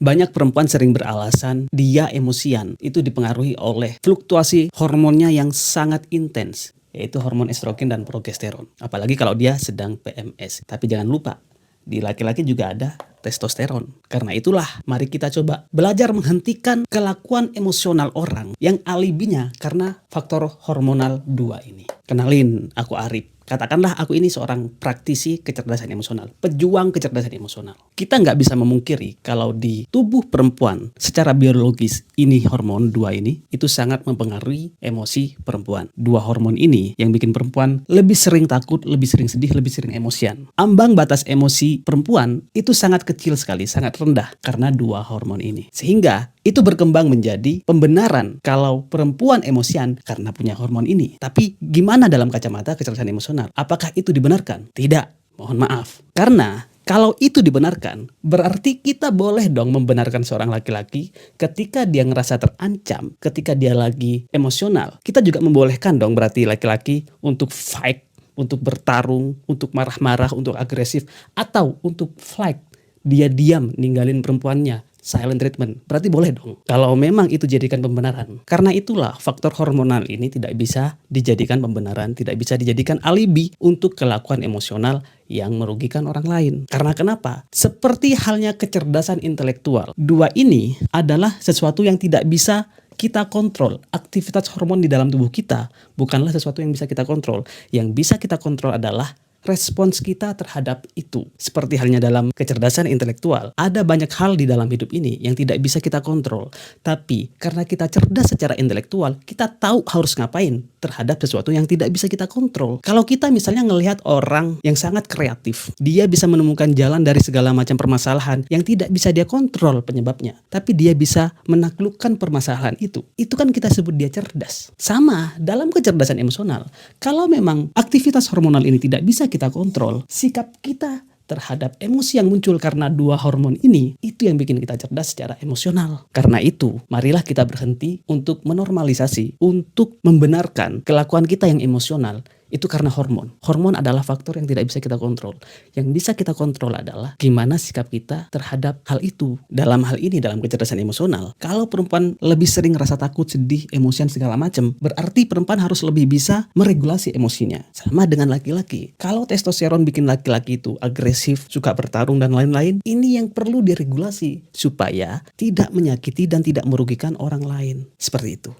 Banyak perempuan sering beralasan dia emosian. Itu dipengaruhi oleh fluktuasi hormonnya yang sangat intens, yaitu hormon estrogen dan progesteron. Apalagi kalau dia sedang PMS. Tapi jangan lupa, di laki-laki juga ada testosteron. Karena itulah, mari kita coba belajar menghentikan kelakuan emosional orang yang alibinya karena faktor hormonal 2 ini. Kenalin, aku Arif. Katakanlah aku ini seorang praktisi kecerdasan emosional, pejuang kecerdasan emosional. Kita nggak bisa memungkiri kalau di tubuh perempuan secara biologis ini hormon 2 ini itu sangat mempengaruhi emosi perempuan. 2 hormon ini yang bikin perempuan lebih sering takut, lebih sering sedih, lebih sering emosian. Ambang batas emosi perempuan itu sangat kecil sekali, sangat rendah karena 2 hormon ini. Sehingga itu berkembang menjadi pembenaran kalau perempuan emosian karena punya hormon ini. Tapi gimana dalam kacamata kecerdasan emosional? Apakah itu dibenarkan? Tidak, mohon maaf. Karena kalau itu dibenarkan, berarti kita boleh dong membenarkan seorang laki-laki ketika dia ngerasa terancam, ketika dia lagi emosional. Kita juga membolehkan dong berarti laki-laki untuk fight, untuk bertarung, untuk marah-marah, untuk agresif, atau untuk flight. Dia diam ninggalin perempuannya. Silent treatment, berarti boleh dong kalau memang itu jadikan pembenaran. Karena itulah faktor hormonal ini tidak bisa dijadikan pembenaran, tidak bisa dijadikan alibi untuk kelakuan emosional yang merugikan orang lain. Karena kenapa? Seperti halnya kecerdasan intelektual, 2 ini adalah sesuatu yang tidak bisa kita kontrol. Aktivitas hormon di dalam tubuh kita bukanlah sesuatu yang bisa kita kontrol. Yang bisa kita kontrol adalah respons kita terhadap itu. Seperti halnya dalam kecerdasan intelektual, ada banyak hal di dalam hidup ini yang tidak bisa kita kontrol. Tapi karena kita cerdas secara intelektual, kita tahu harus ngapain terhadap sesuatu yang tidak bisa kita kontrol. Kalau kita misalnya ngelihat orang yang sangat kreatif, dia bisa menemukan jalan dari segala macam permasalahan yang tidak bisa dia kontrol penyebabnya, tapi dia bisa menaklukkan permasalahan itu. Itu kan kita sebut dia cerdas. Sama dalam kecerdasan emosional. Kalau memang aktivitas hormonal ini tidak bisa kita kontrol, sikap kita terhadap emosi yang muncul karena 2 hormon ini, itu yang bikin kita cerdas secara emosional. Karena itu, marilah kita berhenti untuk menormalisasi, untuk membenarkan kelakuan kita yang emosional itu karena hormon. Hormon adalah faktor yang tidak bisa kita kontrol. Yang bisa kita kontrol adalah gimana sikap kita terhadap hal itu. Dalam hal ini, dalam kecerdasan emosional, kalau perempuan lebih sering rasa takut, sedih, emosian segala macam, berarti perempuan harus lebih bisa meregulasi emosinya. Sama dengan laki-laki. Kalau testosteron bikin laki-laki itu agresif, suka bertarung dan lain-lain, ini yang perlu diregulasi supaya tidak menyakiti dan tidak merugikan orang lain. Seperti itu.